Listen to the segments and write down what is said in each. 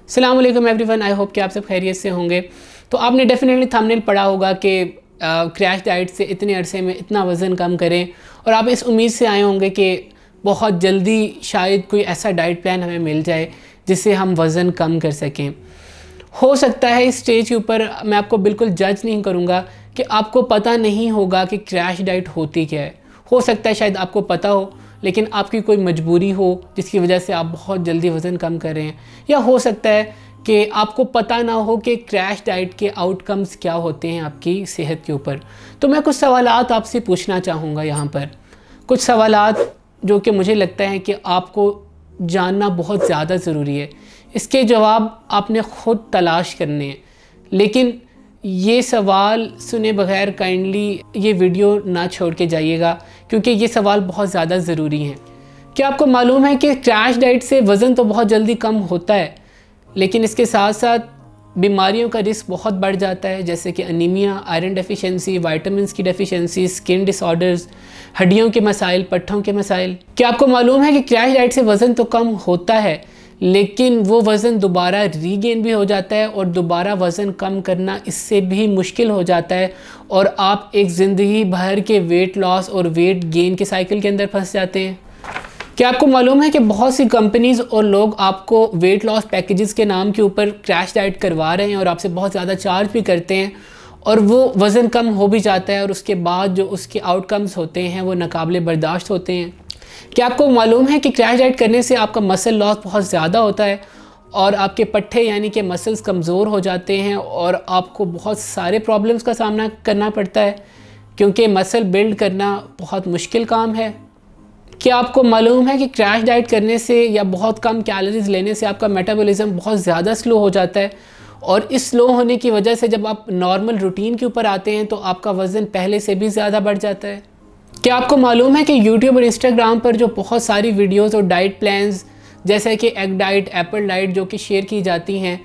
السلام علیکم every one, I hope کہ آپ سب خیریت سے ہوں گے. تو آپ نے ڈیفینیٹلی تھمبنیل پڑھا ہوگا کہ کریش ڈائٹ سے اتنے عرصے میں اتنا وزن کم کریں، اور آپ اس امید سے آئے ہوں گے کہ بہت جلدی شاید کوئی ایسا ڈائٹ پلان ہمیں مل جائے جس سے ہم وزن کم کر سکیں. ہو سکتا ہے اس سٹیج کے اوپر میں آپ کو بالکل جج نہیں کروں گا کہ آپ کو پتہ نہیں ہوگا کہ کریش ڈائٹ ہوتی کیا ہے. ہو سکتا ہے شاید آپ کو پتہ ہو لیکن آپ کی کوئی مجبوری ہو جس کی وجہ سے آپ بہت جلدی وزن کم کر رہے ہیں، یا ہو سکتا ہے کہ آپ کو پتہ نہ ہو کہ کریش ڈائٹ کے آؤٹ کمز کیا ہوتے ہیں آپ کی صحت کے اوپر. تو میں کچھ سوالات آپ سے پوچھنا چاہوں گا یہاں پر، کچھ سوالات جو کہ مجھے لگتا ہے کہ آپ کو جاننا بہت زیادہ ضروری ہے. اس کے جواب آپ نے خود تلاش کرنے ہیں، لیکن یہ سوال سنے بغیر کائنڈلی یہ ویڈیو نہ چھوڑ کے جائیے گا، کیونکہ یہ سوال بہت زیادہ ضروری ہیں. کیا آپ کو معلوم ہے کہ کریش ڈائٹ سے وزن تو بہت جلدی کم ہوتا ہے، لیکن اس کے ساتھ ساتھ بیماریوں کا رسک بہت بڑھ جاتا ہے، جیسے کہ انیمیا، آئرن ڈیفیشنسی، وائٹامنس کی ڈیفیشنسی، سکن ڈس آرڈرز، ہڈیوں کے مسائل، پٹھوں کے مسائل. کیا آپ کو معلوم ہے کہ کریش ڈائٹ سے وزن تو کم ہوتا ہے، لیکن وہ وزن دوبارہ ری گین بھی ہو جاتا ہے، اور دوبارہ وزن کم کرنا اس سے بھی مشکل ہو جاتا ہے، اور آپ ایک زندگی بھر کے ویٹ لاس اور ویٹ گین کے سائیکل کے اندر پھنس جاتے ہیں. کیا آپ کو معلوم ہے کہ بہت سی کمپنیز اور لوگ آپ کو ویٹ لاس پیکیجز کے نام کے اوپر کریش ڈائٹ کروا رہے ہیں اور آپ سے بہت زیادہ چارج بھی کرتے ہیں، اور وہ وزن کم ہو بھی جاتا ہے، اور اس کے بعد جو اس کے آؤٹ کمز ہوتے ہیں وہ ناقابل برداشت ہوتے ہیں. کیا آپ کو معلوم ہے کہ کریش ڈائٹ کرنے سے آپ کا مسل لاس بہت زیادہ ہوتا ہے، اور آپ کے پٹھے یعنی کہ مسلز کمزور ہو جاتے ہیں، اور آپ کو بہت سارے پرابلمز کا سامنا کرنا پڑتا ہے، کیونکہ مسل بلڈ کرنا بہت مشکل کام ہے. کیا آپ کو معلوم ہے کہ کریش ڈائٹ کرنے سے یا بہت کم کیلوریز لینے سے آپ کا میٹابولزم بہت زیادہ سلو ہو جاتا ہے، اور اس سلو ہونے کی وجہ سے جب آپ نارمل روٹین کے اوپر آتے ہیں تو آپ کا وزن پہلے سے بھی زیادہ بڑھ جاتا ہے. کیا آپ کو معلوم ہے کہ یوٹیوب اور انسٹاگرام پر جو بہت ساری ویڈیوز اور ڈائٹ پلانز جیسے کہ ایگ ڈائٹ، ایپل ڈائٹ جو کہ شیئر کی جاتی ہیں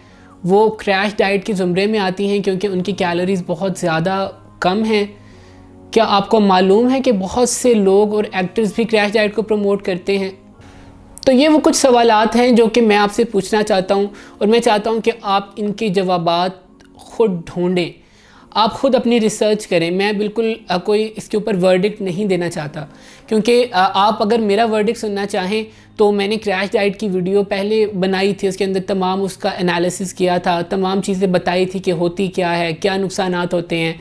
وہ کریش ڈائٹ کے زمرے میں آتی ہیں، کیونکہ ان کی کیلوریز بہت زیادہ کم ہیں؟ کیا آپ کو معلوم ہے کہ بہت سے لوگ اور ایکٹرز بھی کریش ڈائٹ کو پروموٹ کرتے ہیں؟ تو یہ وہ کچھ سوالات ہیں جو کہ میں آپ سے پوچھنا چاہتا ہوں، اور میں چاہتا ہوں کہ آپ ان کے جوابات خود ڈھونڈیں، آپ خود اپنی ریسرچ کریں. میں بالکل کوئی اس کے اوپر ورڈکٹ نہیں دینا چاہتا، کیونکہ آپ اگر میرا ورڈکٹ سننا چاہیں تو میں نے کریش ڈائٹ کی ویڈیو پہلے بنائی تھی، اس کے اندر تمام اس کا انالیسس کیا تھا، تمام چیزیں بتائی تھی کہ ہوتی کیا ہے، کیا نقصانات ہوتے ہیں،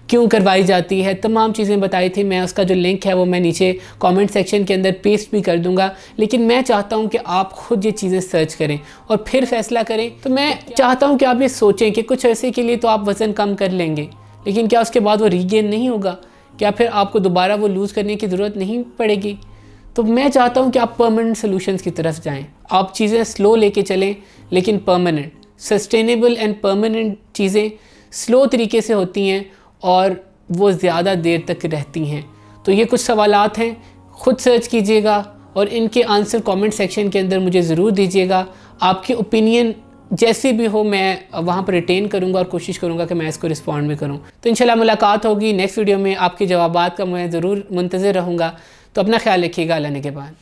کیوں کروائی جاتی ہے، تمام چیزیں بتائی تھی. میں اس کا جو لنک ہے وہ میں نیچے کامنٹ سیکشن کے اندر پیسٹ بھی کر دوں گا، لیکن میں چاہتا ہوں کہ آپ خود یہ چیزیں سرچ کریں اور پھر فیصلہ کریں. تو میں چاہتا ہوں کہ آپ یہ سوچیں کہ کچھ عرصے کے لیے تو آپ وزن کم کر لیں گے، لیکن کیا اس کے بعد وہ ری گین نہیں ہوگا؟ کیا پھر آپ کو دوبارہ وہ لوز کرنے کی ضرورت نہیں پڑے گی؟ تو میں چاہتا ہوں کہ آپ پرماننٹ سلوشنز کی طرف جائیں. آپ چیزیں سلو لے کے چلیں، لیکن پرماننٹ، سسٹینیبل اینڈ پرماننٹ چیزیں سلو طریقے سے ہوتی ہیں اور وہ زیادہ دیر تک رہتی ہیں. تو یہ کچھ سوالات ہیں، خود سرچ کیجئے گا اور ان کے آنسر کامنٹ سیکشن کے اندر مجھے ضرور دیجئے گا. آپ کی اوپینین جیسی بھی ہو میں وہاں پر ریٹین کروں گا اور کوشش کروں گا کہ میں اس کو رسپونڈ بھی کروں. تو انشاءاللہ ملاقات ہوگی نیکسٹ ویڈیو میں. آپ کے جوابات کا میں ضرور منتظر رہوں گا. تو اپنا خیال رکھیے گا. اللہ نگہبان.